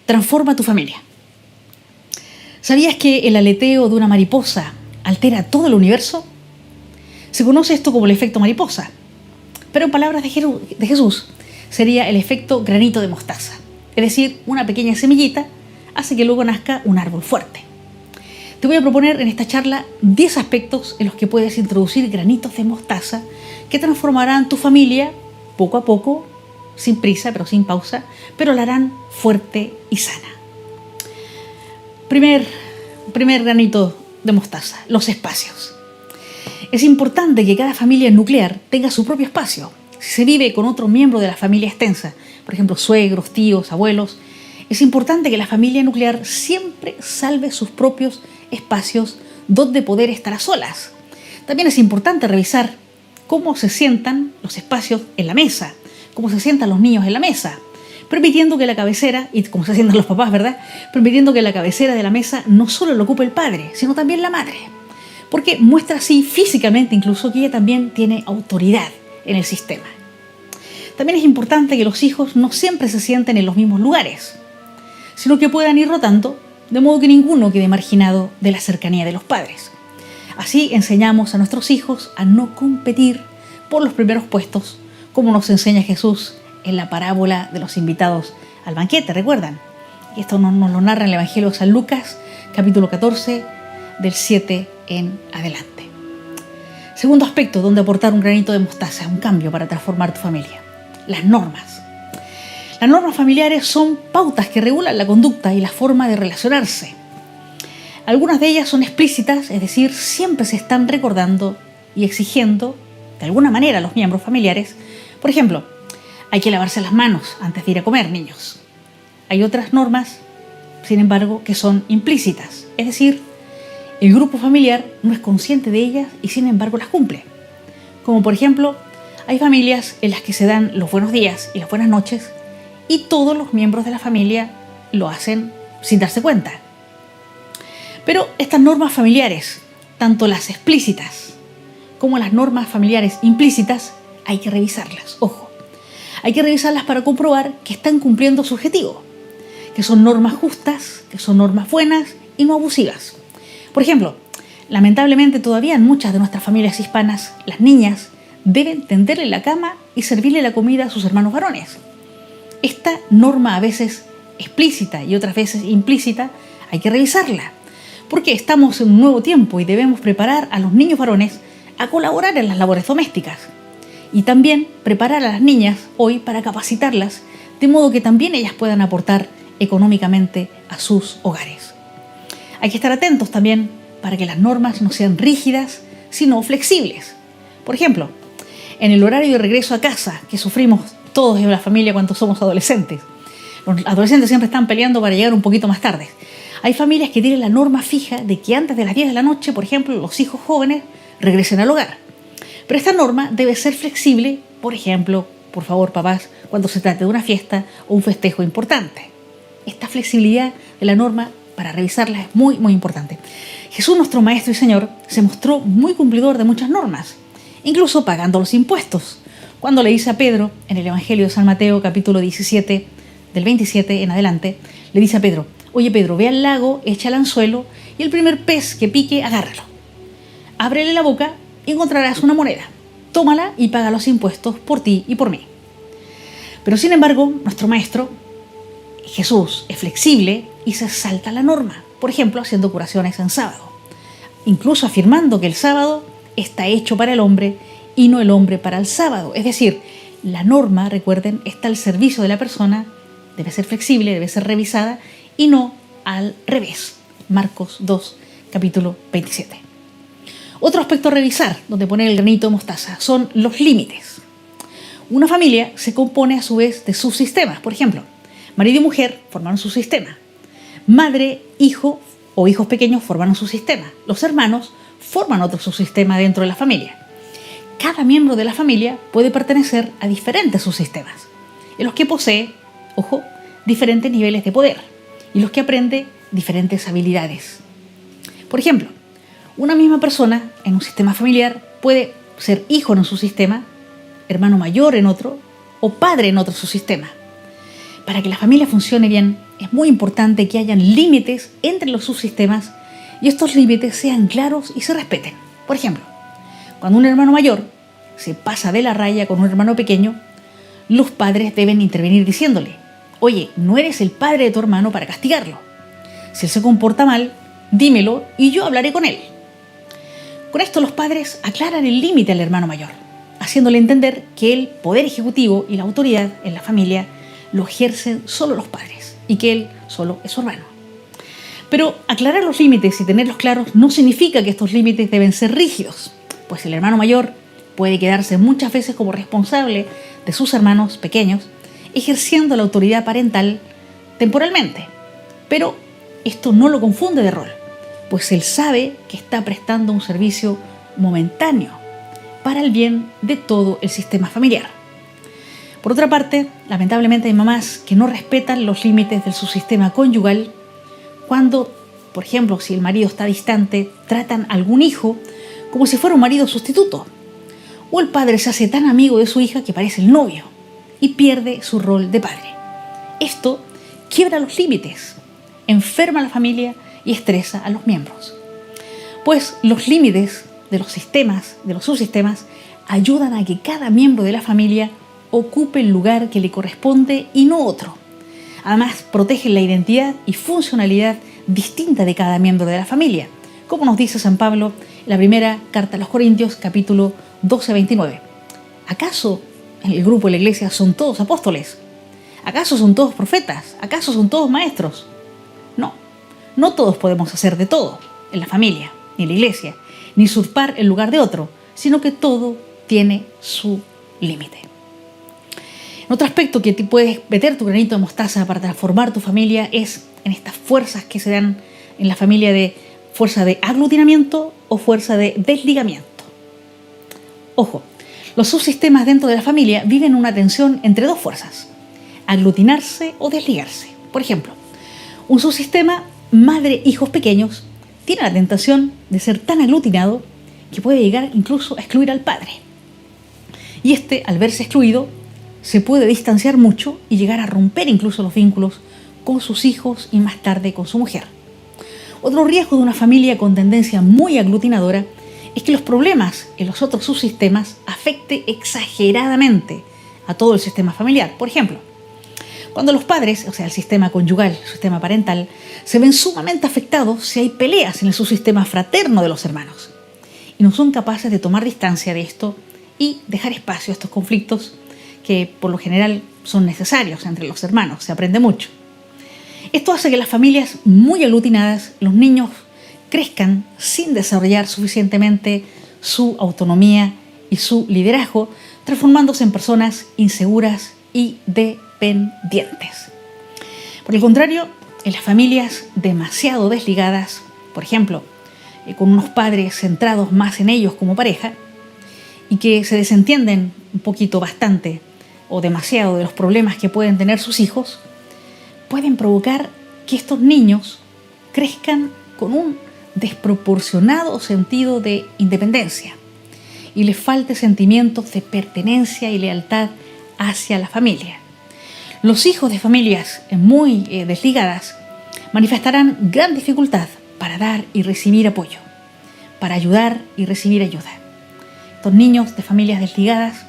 transforma tu familia. ¿Sabías que el aleteo de una mariposa altera todo el universo? Se conoce esto como el efecto mariposa, pero en palabras de Jesús sería el efecto granito de mostaza. Es decir, una pequeña semillita hace que luego nazca un árbol fuerte. Te voy a proponer en esta charla 10 aspectos en los que puedes introducir granitos de mostaza que transformarán tu familia poco a poco, sin prisa pero sin pausa, pero la harán fuerte y sana. Primer granito de mostaza, los espacios. Es importante que cada familia nuclear tenga su propio espacio. Si se vive con otro miembro de la familia extensa, por ejemplo suegros, tíos, abuelos, es importante que la familia nuclear siempre salve sus propios espacios donde poder estar a solas. También es importante revisar cómo se sientan los espacios en la mesa, cómo se sientan los niños en la mesa, permitiendo que la cabecera, y cómo se sientan los papás, ¿verdad? Permitiendo que la cabecera de la mesa no solo lo ocupe el padre, sino también la madre, porque muestra así físicamente incluso que ella también tiene autoridad en el sistema. También es importante que los hijos no siempre se sienten en los mismos lugares, sino que puedan ir rotando, de modo que ninguno quede marginado de la cercanía de los padres. Así enseñamos a nuestros hijos a no competir por los primeros puestos, como nos enseña Jesús en la parábola de los invitados al banquete, ¿recuerdan? Y esto nos lo narra en el Evangelio de San Lucas, capítulo 14, del 7 en adelante. Segundo aspecto donde aportar un granito de mostaza, un cambio para transformar tu familia: las normas. Las normas familiares son pautas que regulan la conducta y la forma de relacionarse. Algunas de ellas son explícitas, es decir, siempre se están recordando y exigiendo de alguna manera a los miembros familiares. Por ejemplo, hay que lavarse las manos antes de ir a comer, niños. Hay otras normas, sin embargo, que son implícitas, es decir, el grupo familiar no es consciente de ellas y sin embargo las cumple. Como por ejemplo, hay familias en las que se dan los buenos días y las buenas noches y todos los miembros de la familia lo hacen sin darse cuenta. Pero estas normas familiares, tanto las explícitas como las normas familiares implícitas, hay que revisarlas. Ojo, hay que revisarlas para comprobar que están cumpliendo su objetivo, que son normas justas, que son normas buenas y no abusivas. Por ejemplo, lamentablemente todavía en muchas de nuestras familias hispanas, las niñas deben tenderle la cama y servirle la comida a sus hermanos varones. Esta norma, a veces explícita y otras veces implícita, hay que revisarla, porque estamos en un nuevo tiempo y debemos preparar a los niños varones a colaborar en las labores domésticas y también preparar a las niñas hoy para capacitarlas, de modo que también ellas puedan aportar económicamente a sus hogares. Hay que estar atentos también para que las normas no sean rígidas, sino flexibles. Por ejemplo, en el horario de regreso a casa, que sufrimos todos en la familia cuando somos adolescentes. Los adolescentes siempre están peleando para llegar un poquito más tarde. Hay familias que tienen la norma fija de que antes de las 10 de la noche, por ejemplo, los hijos jóvenes regresen al hogar. Pero esta norma debe ser flexible, por ejemplo, por favor, papás, cuando se trate de una fiesta o un festejo importante. Esta flexibilidad de la norma, para revisarla, es muy, muy importante. Jesús, nuestro Maestro y Señor, se mostró muy cumplidor de muchas normas, incluso pagando los impuestos, cuando le dice a Pedro, en el Evangelio de San Mateo, capítulo 17, del 27 en adelante, le dice a Pedro: oye Pedro, ve al lago, echa el anzuelo y el primer pez que pique, agárralo. Ábrele la boca y encontrarás una moneda. Tómala y paga los impuestos por ti y por mí. Pero sin embargo, nuestro Maestro, Jesús, es flexible y se salta la norma. Por ejemplo, haciendo curaciones en sábado. Incluso afirmando que el sábado está hecho para el hombre y no el hombre para el sábado. Es decir, la norma, recuerden, está al servicio de la persona, debe ser flexible, debe ser revisada y no al revés. Marcos 2, capítulo 27. Otro aspecto a revisar, donde poner el granito de mostaza, son los límites. Una familia se compone a su vez de subsistemas. Por ejemplo, marido y mujer forman un subsistema. Madre, hijo o hijos pequeños forman un subsistema. Los hermanos forman otro subsistema dentro de la familia. Cada miembro de la familia puede pertenecer a diferentes subsistemas, en los que posee, ojo, diferentes niveles de poder y los que aprende diferentes habilidades. Por ejemplo, una misma persona en un sistema familiar puede ser hijo en un subsistema, hermano mayor en otro o padre en otro subsistema. Para que la familia funcione bien, es muy importante que hayan límites entre los subsistemas y estos límites sean claros y se respeten. Por ejemplo, cuando un hermano mayor se pasa de la raya con un hermano pequeño, los padres deben intervenir diciéndole: oye, no eres el padre de tu hermano para castigarlo. Si él se comporta mal, dímelo y yo hablaré con él. Con esto los padres aclaran el límite al hermano mayor, haciéndole entender que el poder ejecutivo y la autoridad en la familia lo ejercen solo los padres y que él solo es su hermano. Pero aclarar los límites y tenerlos claros no significa que estos límites deben ser rígidos, pues el hermano mayor puede quedarse muchas veces como responsable de sus hermanos pequeños, ejerciendo la autoridad parental temporalmente. Pero esto no lo confunde de rol, pues él sabe que está prestando un servicio momentáneo para el bien de todo el sistema familiar. Por otra parte, lamentablemente hay mamás que no respetan los límites del subsistema conyugal cuando, por ejemplo, si el marido está distante, tratan a algún hijo como si fuera un marido sustituto. O el padre se hace tan amigo de su hija que parece el novio y pierde su rol de padre. Esto quiebra los límites, enferma a la familia y estresa a los miembros. Pues los límites de los sistemas, de los subsistemas, ayudan a que cada miembro de la familia ocupe el lugar que le corresponde y no otro. Además, protegen la identidad y funcionalidad distinta de cada miembro de la familia, como nos dice San Pablo en la primera carta a los Corintios, capítulo 12-29. ¿Acaso en el grupo de la iglesia son todos apóstoles? ¿Acaso son todos profetas? ¿Acaso son todos maestros? No, no todos podemos hacer de todo en la familia, ni en la iglesia, ni usurpar el lugar de otro, sino que todo tiene su límite. Otro aspecto que te puedes meter tu granito de mostaza para transformar tu familia es en estas fuerzas que se dan en la familia, de fuerza de aglutinamiento o fuerza de desligamiento. Ojo, los subsistemas dentro de la familia viven una tensión entre dos fuerzas: aglutinarse o desligarse. Por ejemplo, un subsistema madre-hijos pequeños tiene la tentación de ser tan aglutinado que puede llegar incluso a excluir al padre. Y este, al verse excluido, se puede distanciar mucho y llegar a romper incluso los vínculos con sus hijos y más tarde con su mujer. Otro riesgo de una familia con tendencia muy aglutinadora es que los problemas en los otros subsistemas afecten exageradamente a todo el sistema familiar. Por ejemplo, cuando los padres, o sea, el sistema conyugal, el sistema parental, se ven sumamente afectados si hay peleas en el subsistema fraterno de los hermanos y no son capaces de tomar distancia de esto y dejar espacio a estos conflictos que por lo general son necesarios entre los hermanos, se aprende mucho. Esto hace que las familias muy aglutinadas, los niños crezcan sin desarrollar suficientemente su autonomía y su liderazgo, transformándose en personas inseguras y dependientes. Por el contrario, en las familias demasiado desligadas, por ejemplo, con unos padres centrados más en ellos como pareja y que se desentienden un poquito, bastante o demasiado de los problemas que pueden tener sus hijos, pueden provocar que estos niños crezcan con un desproporcionado sentido de independencia y les falte sentimientos de pertenencia y lealtad hacia la familia. Los hijos de familias muy desligadas manifestarán gran dificultad para dar y recibir apoyo, para ayudar y recibir ayuda. Estos niños de familias desligadas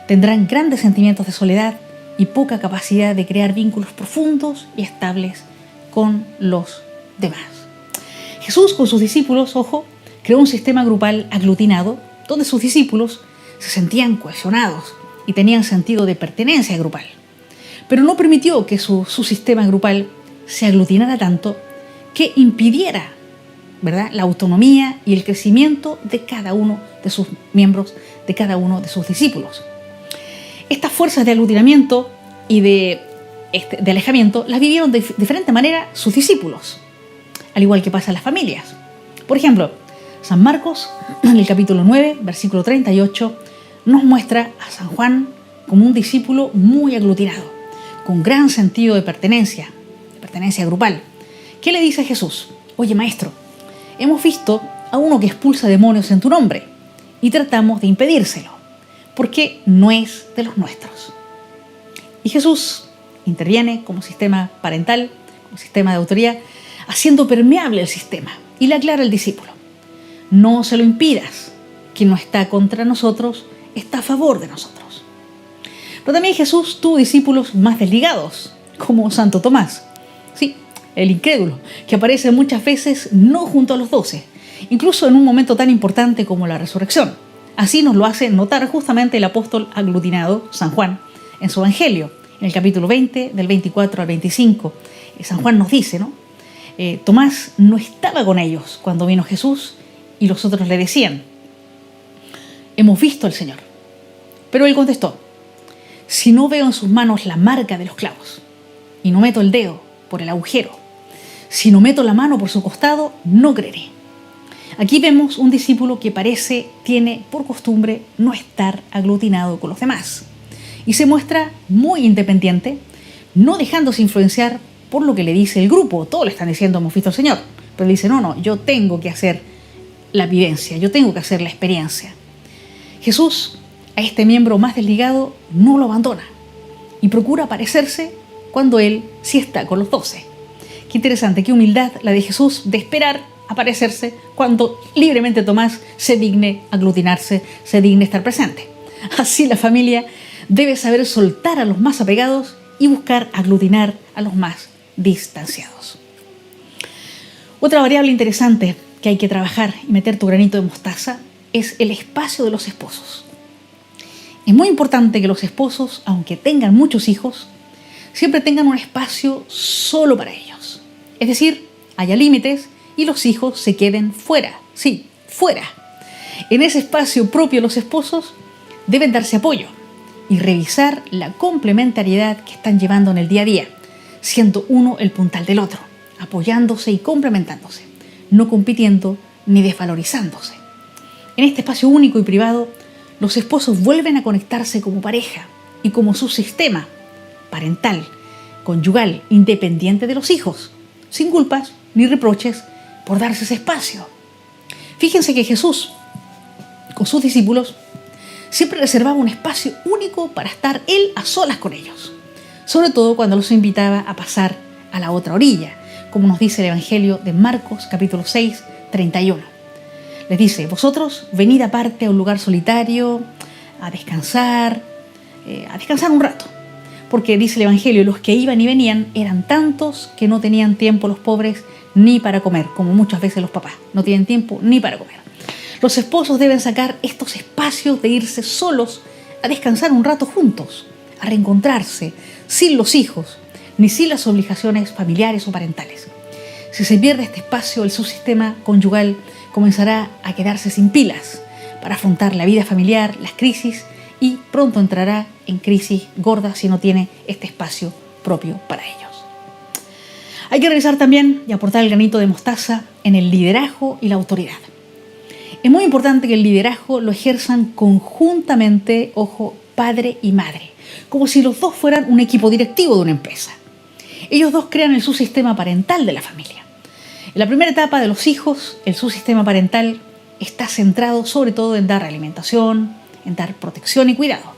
tendrán grandes sentimientos de soledad y poca capacidad de crear vínculos profundos y estables con los demás. Jesús, con sus discípulos, ojo, creó un sistema grupal aglutinado donde sus discípulos se sentían cohesionados y tenían sentido de pertenencia grupal. Pero no permitió que su sistema grupal se aglutinara tanto que impidiera, ¿verdad?, la autonomía y el crecimiento de cada uno de sus miembros, de cada uno de sus discípulos. Estas fuerzas de aglutinamiento y de alejamiento las vivieron de diferente manera sus discípulos, al igual que pasa en las familias. Por ejemplo, San Marcos, en el capítulo 9, versículo 38, nos muestra a San Juan como un discípulo muy aglutinado, con gran sentido de pertenencia grupal. ¿Qué le dice a Jesús? Oye, maestro, hemos visto a uno que expulsa demonios en tu nombre y tratamos de impedírselo, porque no es de los nuestros. Y Jesús interviene como sistema parental, como sistema de autoridad, haciendo permeable el sistema. Y le aclara al discípulo: no se lo impidas, quien no está contra nosotros está a favor de nosotros. Pero también Jesús tuvo discípulos más desligados, como Santo Tomás, sí, el incrédulo, que aparece muchas veces no junto a los 12, incluso en un momento tan importante como la resurrección. Así nos lo hace notar justamente el apóstol aglutinado, San Juan, en su Evangelio, en el capítulo 20, del 24 al 25. San Juan nos dice, ¿no? Tomás no estaba con ellos cuando vino Jesús y los otros le decían: hemos visto al Señor. Pero él contestó: si no veo en sus manos la marca de los clavos, y no meto el dedo por el agujero, si no meto la mano por su costado, no creeré. Aquí vemos un discípulo que tiene por costumbre no estar aglutinado con los demás, y se muestra muy independiente, no dejándose influenciar por lo que le dice el grupo. Todos le están diciendo: hemos visto al Señor. Pero él dice: no, yo tengo que hacer la vivencia, yo tengo que hacer la experiencia. Jesús a este miembro más desligado no lo abandona y procura parecerse cuando él sí está con los 12. Qué interesante, qué humildad la de Jesús de esperar a parecerse cuando libremente Tomás se digne aglutinarse, se digne estar presente. Así la familia debe saber soltar a los más apegados y buscar aglutinar a los más distanciados. Otra variable interesante que hay que trabajar y meter tu granito de mostaza es el espacio de los esposos. Es muy importante que los esposos, aunque tengan muchos hijos, siempre tengan un espacio solo para ellos. Es decir, haya límites y los hijos se queden fuera. Sí, fuera. En ese espacio propio los esposos deben darse apoyo y revisar la complementariedad que están llevando en el día a día, siendo uno el puntal del otro, apoyándose y complementándose, no compitiendo ni desvalorizándose. En este espacio único y privado, los esposos vuelven a conectarse como pareja y como su sistema parental, conyugal, independiente de los hijos, sin culpas ni reproches por darse ese espacio. Fíjense que Jesús, con sus discípulos, siempre reservaba un espacio único para estar él a solas con ellos, sobre todo cuando los invitaba a pasar a la otra orilla, como nos dice el Evangelio de Marcos, capítulo 6, 31. Les dice: vosotros venid aparte a un lugar solitario, a descansar un rato. Porque dice el Evangelio, los que iban y venían eran tantos que no tenían tiempo los pobres ni para comer, como muchas veces los papás, no tienen tiempo ni para comer. Los esposos deben sacar estos espacios de irse solos a descansar un rato juntos, a reencontrarse, sin los hijos, ni sin las obligaciones familiares o parentales. Si se pierde este espacio, el subsistema conyugal comenzará a quedarse sin pilas para afrontar la vida familiar, las crisis, y pronto entrará en crisis gorda si no tiene este espacio propio para ellos. Hay que revisar también y aportar el granito de mostaza en el liderazgo y la autoridad. Es muy importante que el liderazgo lo ejerzan conjuntamente, ojo, padre y madre, como si los dos fueran un equipo directivo de una empresa. Ellos dos crean el subsistema parental de la familia. En la primera etapa de los hijos, el subsistema parental está centrado sobre todo en dar alimentación, en dar protección y cuidado.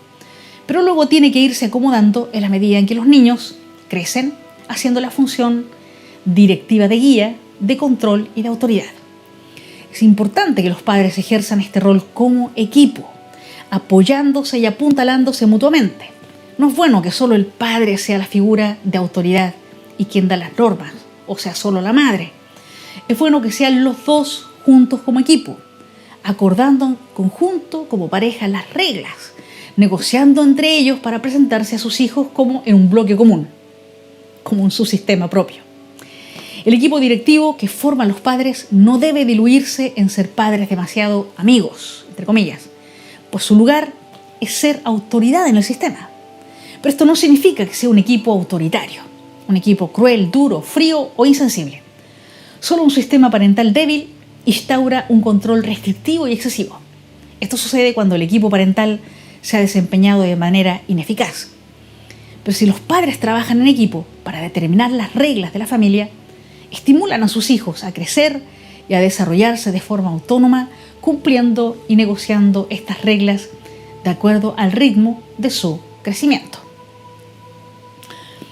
Pero luego tiene que irse acomodando en la medida en que los niños crecen, haciendo la función directiva de guía, de control y de autoridad. Es importante que los padres ejerzan este rol como equipo, apoyándose y apuntalándose mutuamente. No es bueno que solo el padre sea la figura de autoridad y quien da las normas, o sea, solo la madre. Es bueno que sean los dos juntos como equipo, acordando en conjunto como pareja las reglas, negociando entre ellos para presentarse a sus hijos como en un bloque común, como un subsistema propio. El equipo directivo que forman los padres no debe diluirse en ser padres demasiado amigos, entre comillas, pues su lugar es ser autoridad en el sistema. Pero esto no significa que sea un equipo autoritario, un equipo cruel, duro, frío o insensible. Solo un sistema parental débil instaura un control restrictivo y excesivo. Esto sucede cuando el equipo parental se ha desempeñado de manera ineficaz. Pero si los padres trabajan en equipo para determinar las reglas de la familia, estimulan a sus hijos a crecer y a desarrollarse de forma autónoma, cumpliendo y negociando estas reglas de acuerdo al ritmo de su crecimiento.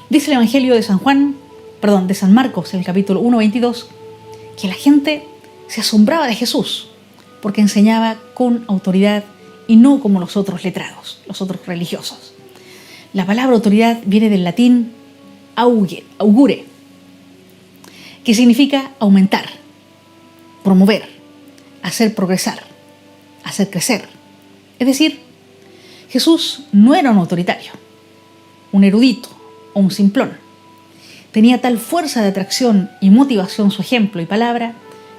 Dice el Evangelio de de San Marcos, en el capítulo 1:22, que la gente se asombraba de Jesús porque enseñaba con autoridad y no como los otros letrados, los otros religiosos. La palabra autoridad viene del latín augure, que significa aumentar, promover, hacer progresar, hacer crecer. Es decir, Jesús no era un autoritario, un erudito o un simplón. Tenía tal fuerza de atracción y motivación su ejemplo y palabra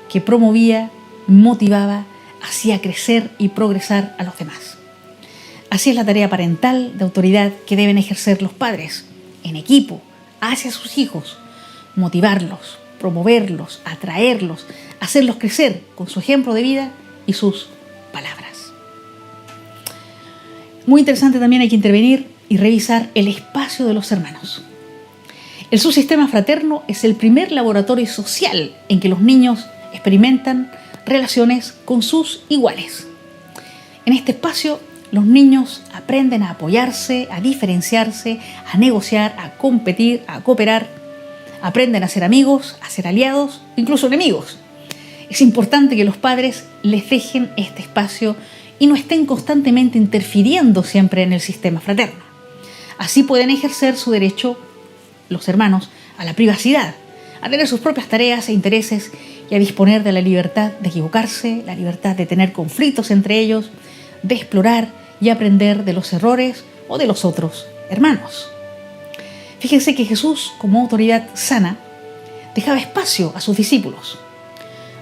que promovía, motivaba, hacía crecer y progresar a los demás. Así es la tarea parental de autoridad que deben ejercer los padres, en equipo, hacia sus hijos, motivarlos, promoverlos, atraerlos, hacerlos crecer con su ejemplo de vida y sus palabras. Muy interesante también, hay que intervenir y revisar el espacio de los hermanos. El subsistema fraterno es el primer laboratorio social en que los niños experimentan relaciones con sus iguales. En este espacio, los niños aprenden a apoyarse, a diferenciarse, a negociar, a competir, a cooperar. Aprenden a ser amigos, a ser aliados, incluso enemigos. Es importante que los padres les dejen este espacio y no estén constantemente interfiriendo siempre en el sistema fraterno. Así pueden ejercer su derecho, los hermanos, a la privacidad, a tener sus propias tareas e intereses y a disponer de la libertad de equivocarse, la libertad de tener conflictos entre ellos, de explorar y aprender de los errores o de los otros hermanos. Fíjense que Jesús, como autoridad sana, dejaba espacio a sus discípulos.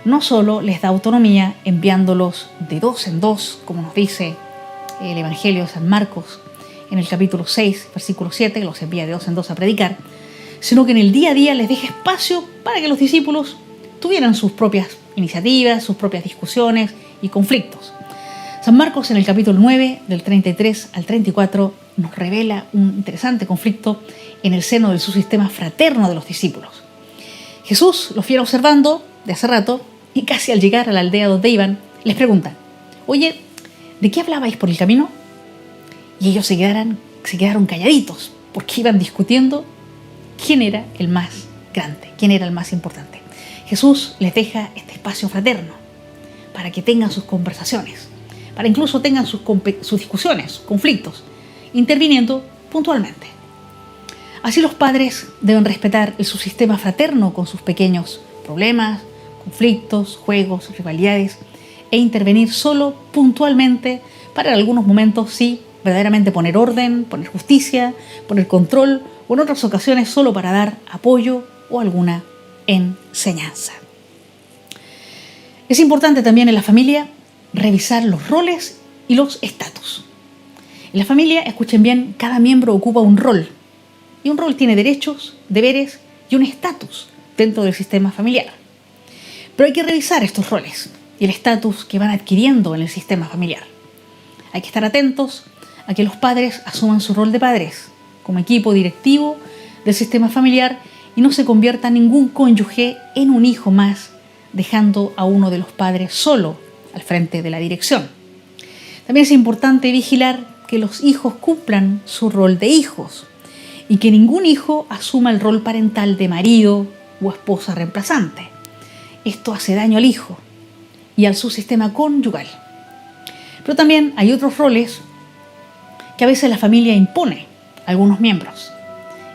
No solo les da autonomía enviándolos de dos en dos, como nos dice el Evangelio de San Marcos en el capítulo 6, versículo 7, que los envía de dos en dos a predicar, sino que en el día a día les deja espacio para que los discípulos tuvieran sus propias iniciativas, sus propias discusiones y conflictos. San Marcos, en el capítulo 9, del 33 al 34, nos revela un interesante conflicto en el seno del subsistema fraterno de los discípulos. Jesús los viene observando de hace rato y casi al llegar a la aldea donde iban, les pregunta: oye, ¿de qué hablabais por el camino? Y ellos se quedaron calladitos porque iban discutiendo quién era el más grande, quién era el más importante. Jesús les deja este espacio fraterno para que tengan sus conversaciones, para incluso tengan sus discusiones, sus conflictos, interviniendo puntualmente. Así los padres deben respetar el subsistema fraterno con sus pequeños problemas, conflictos, juegos, rivalidades, e intervenir solo puntualmente para en algunos momentos sí verdaderamente poner orden, poner justicia, poner control, o en otras ocasiones solo para dar apoyo o alguna enseñanza. Es importante también en la familia revisar los roles y los estatus. En la familia, escuchen bien, cada miembro ocupa un rol. Y un rol tiene derechos, deberes y un estatus dentro del sistema familiar. Pero hay que revisar estos roles y el estatus que van adquiriendo en el sistema familiar. Hay que estar atentos a que los padres asuman su rol de padres como equipo directivo del sistema familiar y no se convierta ningún cónyuge en un hijo más, dejando a uno de los padres solo al frente de la dirección. También es importante vigilar que los hijos cumplan su rol de hijos y que ningún hijo asuma el rol parental de marido o esposa reemplazante. Esto hace daño al hijo y al subsistema conyugal. Pero también hay otros roles que a veces la familia impone a algunos miembros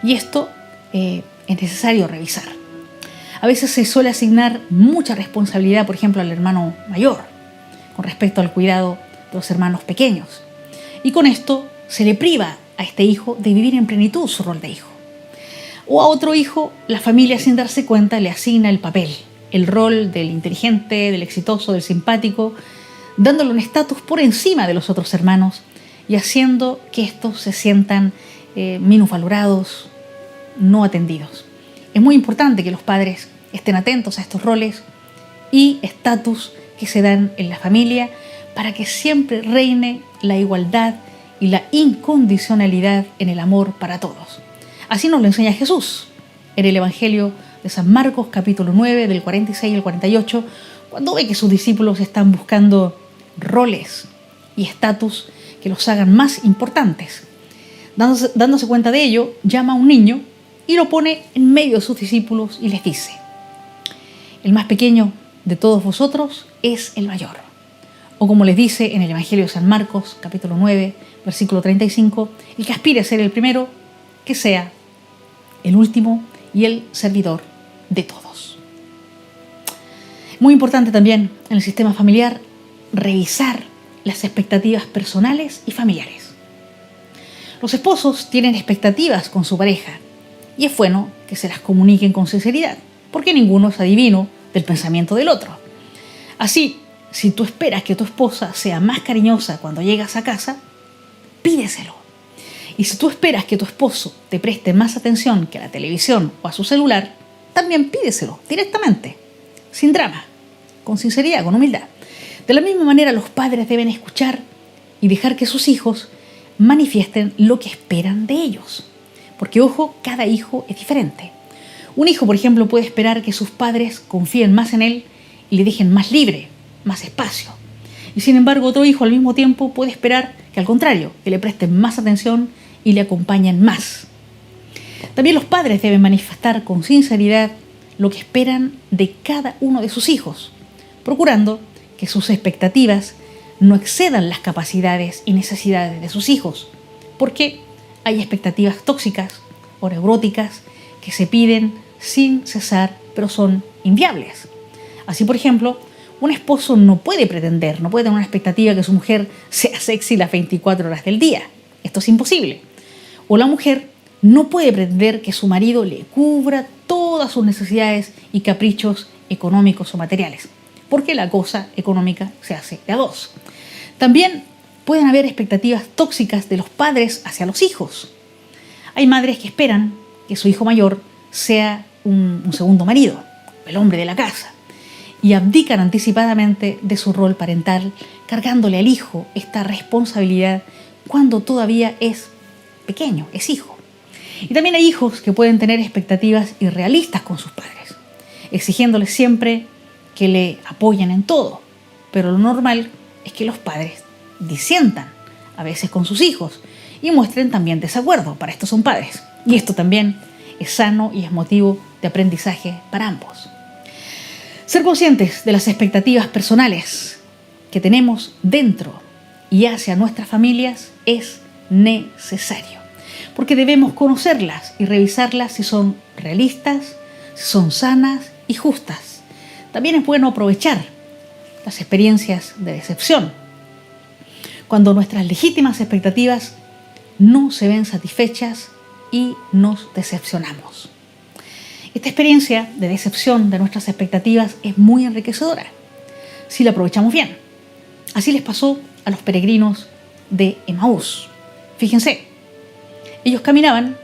y esto es necesario revisar. A veces se suele asignar mucha responsabilidad, por ejemplo, al hermano mayor con respecto al cuidado de los hermanos pequeños. Y con esto se le priva a este hijo de vivir en plenitud su rol de hijo. O a otro hijo, la familia sin darse cuenta le asigna el papel, el rol del inteligente, del exitoso, del simpático, dándole un estatus por encima de los otros hermanos y haciendo que estos se sientan minusvalorados, no atendidos. Es muy importante que los padres estén atentos a estos roles y estatus que se dan en la familia para que siempre reine la igualdad y la incondicionalidad en el amor para todos. Así nos lo enseña Jesús en el Evangelio de San Marcos, capítulo 9, del 46 al 48, cuando ve que sus discípulos están buscando roles y estatus que los hagan más importantes. Dándose cuenta de ello, llama a un niño y lo pone en medio de sus discípulos y les dice: el más pequeño de todos vosotros es el mayor. O como les dice en el Evangelio de San Marcos, capítulo 9, versículo 35, el que aspire a ser el primero, que sea el último y el servidor de todos. Muy importante también en el sistema familiar revisar las expectativas personales y familiares. Los esposos tienen expectativas con su pareja y es bueno que se las comuniquen con sinceridad, porque ninguno es adivino del pensamiento del otro. Así, si tú esperas que tu esposa sea más cariñosa cuando llegas a casa, pídeselo. Y si tú esperas que tu esposo te preste más atención que a la televisión o a su celular, también pídeselo directamente, sin drama, con sinceridad, con humildad. De la misma manera, los padres deben escuchar y dejar que sus hijos manifiesten lo que esperan de ellos. Porque, ojo, cada hijo es diferente. Un hijo, por ejemplo, puede esperar que sus padres confíen más en él y le dejen más libre, más espacio. Y sin embargo, otro hijo al mismo tiempo puede esperar que al contrario, que le presten más atención y le acompañen más. También los padres deben manifestar con sinceridad lo que esperan de cada uno de sus hijos, procurando que sus expectativas no excedan las capacidades y necesidades de sus hijos, porque hay expectativas tóxicas o neuróticas que se piden sin cesar, pero son inviables. Así, por ejemplo, un esposo no puede tener una expectativa que su mujer sea sexy las 24 horas del día. Esto es imposible. O la mujer no puede pretender que su marido le cubra todas sus necesidades y caprichos económicos o materiales, porque la cosa económica se hace de a dos. También pueden haber expectativas tóxicas de los padres hacia los hijos. Hay madres que esperan que su hijo mayor sea un segundo marido, el hombre de la casa, y abdican anticipadamente de su rol parental, cargándole al hijo esta responsabilidad cuando todavía es pequeño, es hijo. Y también hay hijos que pueden tener expectativas irrealistas con sus padres, exigiéndoles siempre que le apoyen en todo, pero lo normal es que los padres disientan a veces con sus hijos y muestren también desacuerdo. Para esto son padres, y esto también es sano y es motivo de aprendizaje para ambos. Ser conscientes de las expectativas personales que tenemos dentro y hacia nuestras familias es necesario, porque debemos conocerlas y revisarlas si son realistas, si son sanas y justas. También es bueno aprovechar las experiencias de decepción, cuando nuestras legítimas expectativas no se ven satisfechas y nos decepcionamos. Esta experiencia de decepción de nuestras expectativas es muy enriquecedora si la aprovechamos bien. Así les pasó a los peregrinos de Emaús. Fíjense, ellos caminaban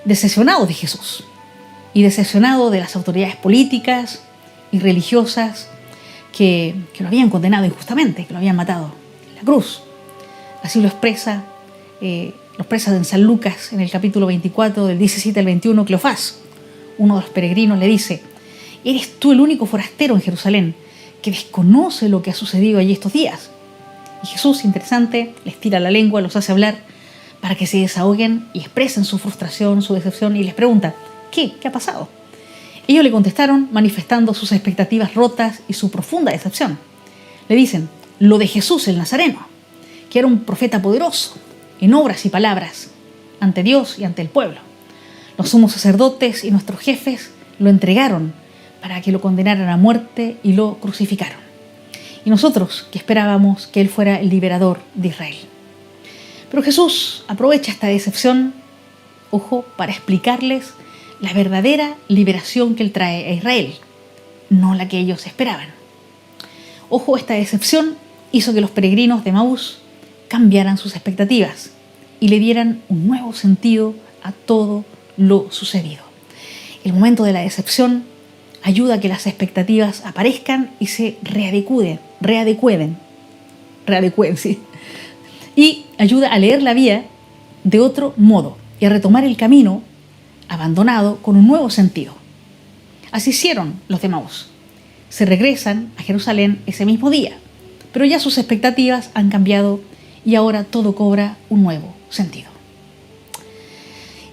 decepcionados de Jesús y decepcionados de las autoridades políticas y religiosas que lo habían condenado injustamente, que lo habían matado en la cruz. Así lo expresa en San Lucas, en el capítulo 24, del 17 al 21, Cleofás. Uno de los peregrinos le dice: ¿eres tú el único forastero en Jerusalén que desconoce lo que ha sucedido allí estos días? Y Jesús, interesante, les tira la lengua, los hace hablar para que se desahoguen y expresen su frustración, su decepción, y les pregunta: ¿qué ha pasado? Ellos le contestaron manifestando sus expectativas rotas y su profunda decepción. Le dicen lo de Jesús el Nazareno, que era un profeta poderoso en obras y palabras ante Dios y ante el pueblo. Los sumos sacerdotes y nuestros jefes lo entregaron para que lo condenaran a muerte y lo crucificaron. Y nosotros que esperábamos que Él fuera el liberador de Israel. Pero Jesús aprovecha esta decepción, ojo, para explicarles la verdadera liberación que Él trae a Israel, no la que ellos esperaban. Ojo, esta decepción hizo que los peregrinos de Emaús cambiaran sus expectativas y le dieran un nuevo sentido a todo lo sucedido. El momento de la decepción ayuda a que las expectativas aparezcan y se readecúen, ¿sí? Y ayuda a leer la vida de otro modo y a retomar el camino abandonado con un nuevo sentido. Así hicieron los de Emaús. Se regresan a Jerusalén ese mismo día, pero ya sus expectativas han cambiado y ahora todo cobra un nuevo sentido.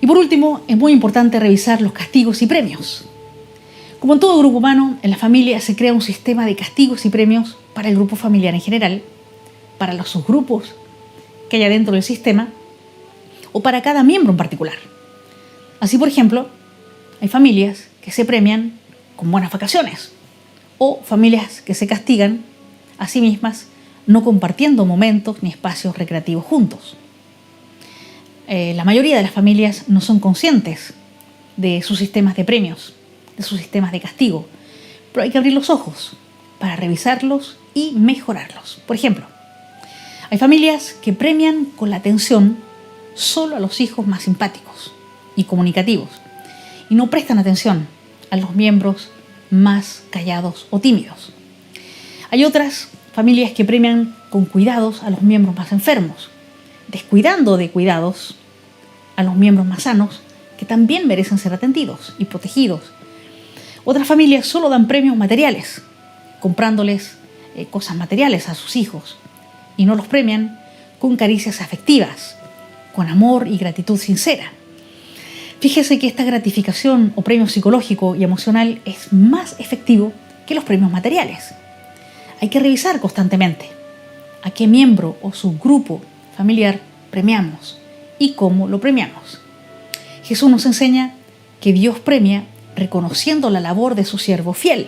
Y por último, es muy importante revisar los castigos y premios. Como en todo grupo humano, en la familia se crea un sistema de castigos y premios para el grupo familiar en general, para los subgrupos que haya dentro del sistema o para cada miembro en particular. Así, por ejemplo, hay familias que se premian con buenas vacaciones o familias que se castigan a sí mismas no compartiendo momentos ni espacios recreativos juntos. La mayoría de las familias no son conscientes de sus sistemas de premios, de sus sistemas de castigo, pero hay que abrir los ojos para revisarlos y mejorarlos. Por ejemplo, hay familias que premian con la atención solo a los hijos más simpáticos y comunicativos y no prestan atención a los miembros más callados o tímidos. Hay otras familias que premian con cuidados a los miembros más enfermos, descuidando de cuidados a los miembros más sanos que también merecen ser atendidos y protegidos. Otras familias solo dan premios materiales, comprándoles cosas materiales a sus hijos y no los premian con caricias afectivas, con amor y gratitud sincera. Fíjese que esta gratificación o premio psicológico y emocional es más efectivo que los premios materiales. Hay que revisar constantemente a qué miembro o subgrupo familiar premiamos y cómo lo premiamos. Jesús nos enseña que Dios premia reconociendo la labor de su siervo fiel,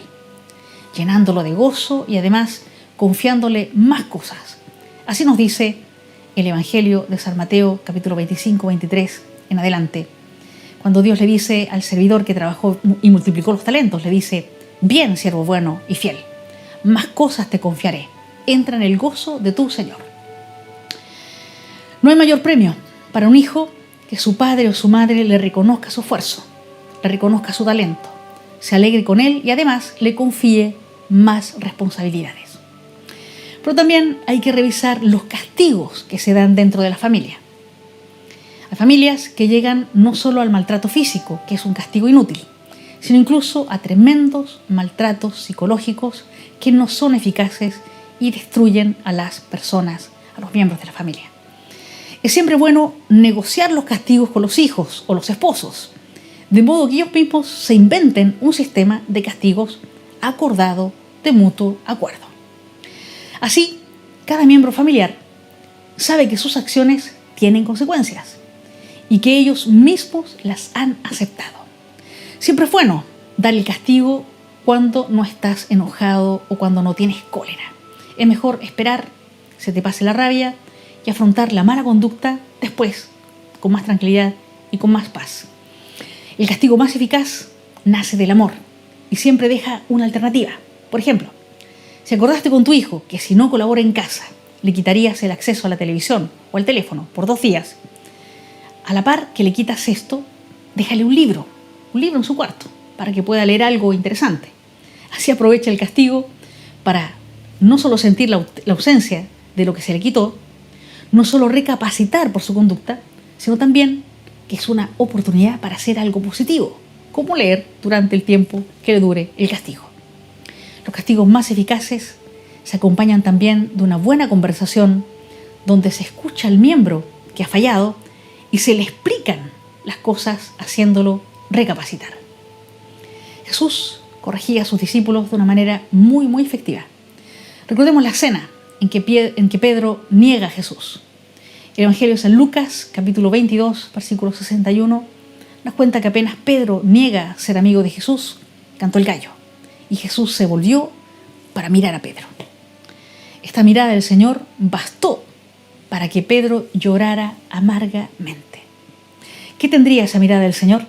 llenándolo de gozo y además confiándole más cosas. Así nos dice el Evangelio de San Mateo, capítulo 25, 23 en adelante. Cuando Dios le dice al servidor que trabajó y multiplicó los talentos, le dice: bien, siervo bueno y fiel, más cosas te confiaré, entra en el gozo de tu Señor. No hay mayor premio para un hijo que su padre o su madre le reconozca su esfuerzo, le reconozca su talento, se alegre con él y además le confíe más responsabilidades. Pero también hay que revisar los castigos que se dan dentro de la familia. Hay familias que llegan no solo al maltrato físico, que es un castigo inútil, sino incluso a tremendos maltratos psicológicos que no son eficaces y destruyen a las personas, a los miembros de la familia. Es siempre bueno negociar los castigos con los hijos o los esposos, de modo que ellos mismos se inventen un sistema de castigos acordado de mutuo acuerdo. Así, cada miembro familiar sabe que sus acciones tienen consecuencias y que ellos mismos las han aceptado. Siempre es bueno dar el castigo cuando no estás enojado o cuando no tienes cólera. Es mejor esperar, se te pase la rabia y afrontar la mala conducta después, con más tranquilidad y con más paz. El castigo más eficaz nace del amor y siempre deja una alternativa. Por ejemplo, si acordaste con tu hijo que si no colabora en casa le quitarías el acceso a la televisión o al teléfono por 2 días, a la par que le quitas esto, déjale un libro en su cuarto para que pueda leer algo interesante. Así aprovecha el castigo para no solo sentir la ausencia de lo que se le quitó, no solo recapacitar por su conducta, sino también que es una oportunidad para hacer algo positivo, como leer durante el tiempo que le dure el castigo. Los castigos más eficaces se acompañan también de una buena conversación donde se escucha al miembro que ha fallado y se le explican las cosas haciéndolo recapacitar. Jesús corregía a sus discípulos de una manera muy, muy efectiva. Recordemos la cena en que Pedro niega a Jesús. El Evangelio de San Lucas, capítulo 22, versículo 61, nos cuenta que apenas Pedro niega ser amigo de Jesús, cantó el gallo, y Jesús se volvió para mirar a Pedro. Esta mirada del Señor bastó para que Pedro llorara amargamente. ¿Qué tendría esa mirada del Señor?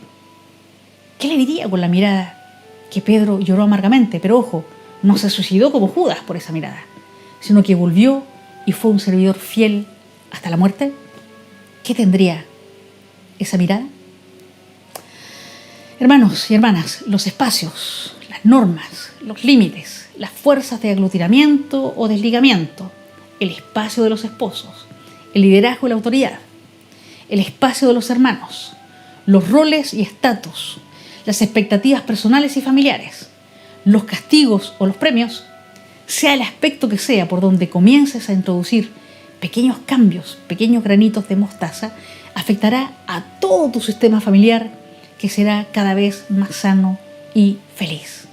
¿Qué le diría con la mirada que Pedro lloró amargamente? Pero ojo, no se suicidó como Judas por esa mirada, sino que volvió y fue un servidor fiel hasta la muerte. ¿Qué tendría esa mirada? Hermanos y hermanas, los espacios, las normas, los límites, las fuerzas de aglutinamiento o desligamiento, el espacio de los esposos, el liderazgo y la autoridad, el espacio de los hermanos, los roles y estatus, las expectativas personales y familiares, los castigos o los premios, sea el aspecto que sea por donde comiences a introducir pequeños cambios, pequeños granitos de mostaza, afectará a todo tu sistema familiar, que será cada vez más sano y feliz.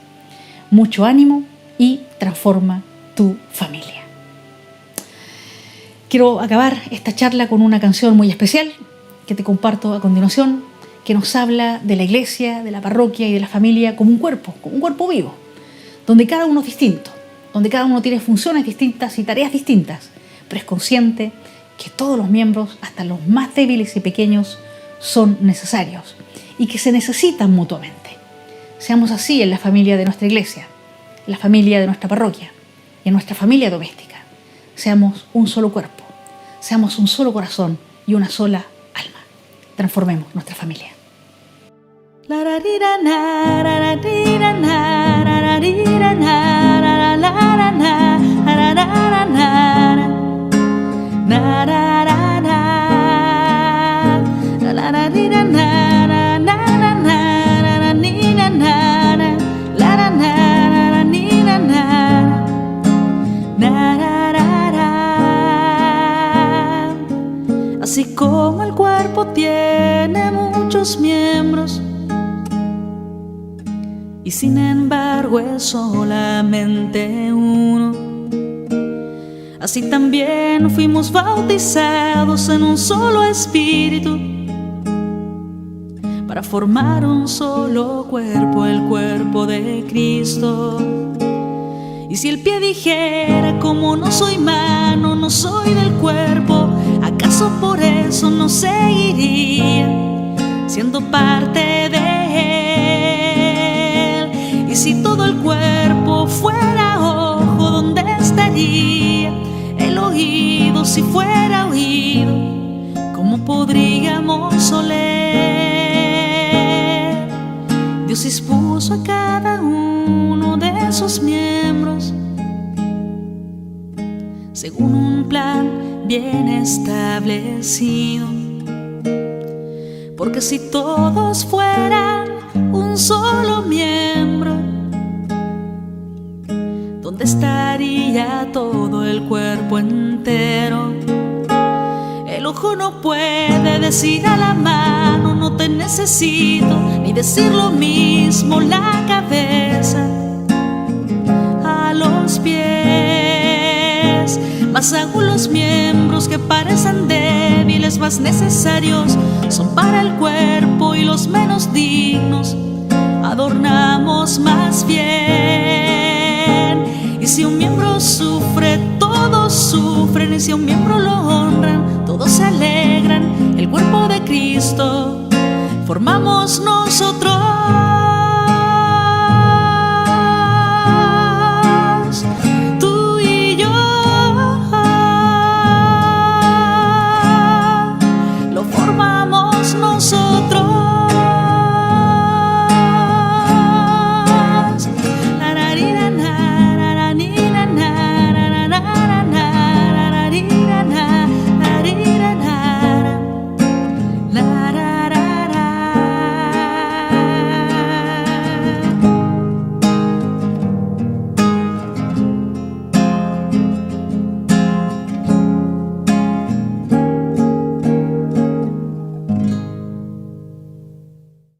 Mucho ánimo y transforma tu familia. Quiero acabar esta charla con una canción muy especial que te comparto a continuación, que nos habla de la iglesia, de la parroquia y de la familia como un cuerpo vivo, donde cada uno es distinto, donde cada uno tiene funciones distintas y tareas distintas, pero es consciente que todos los miembros, hasta los más débiles y pequeños, son necesarios y que se necesitan mutuamente. Seamos así en la familia de nuestra iglesia, en la familia de nuestra parroquia y en nuestra familia doméstica. Seamos un solo cuerpo, seamos un solo corazón y una sola alma. Transformemos nuestra familia. Así como el cuerpo tiene muchos miembros y sin embargo es solamente uno, así también fuimos bautizados en un solo espíritu para formar un solo cuerpo, el cuerpo de Cristo. Y si el pie dijera, como no soy mano, no soy del cuerpo, ¿acaso por eso no seguiría siendo parte de él? Y si todo el cuerpo fuera ojo, ¿dónde estaría el oído? Si fuera oído, ¿cómo podríamos oler? Dios dispuso a cada uno de esos miembros según un plan bien establecido, porque si todos fueran un solo miembro, ¿dónde estaría todo el cuerpo entero? El ojo no puede decir a la mano no te necesito, ni decir lo mismo la cabeza a los pies. Más aún los miembros que parecen débiles, más necesarios son para el cuerpo, y los menos dignos adornamos más bien. Y si un miembro sufre, todos sufren, y si a un miembro lo honran, todos se alegran. El cuerpo de Cristo formamos nosotros. Nosotros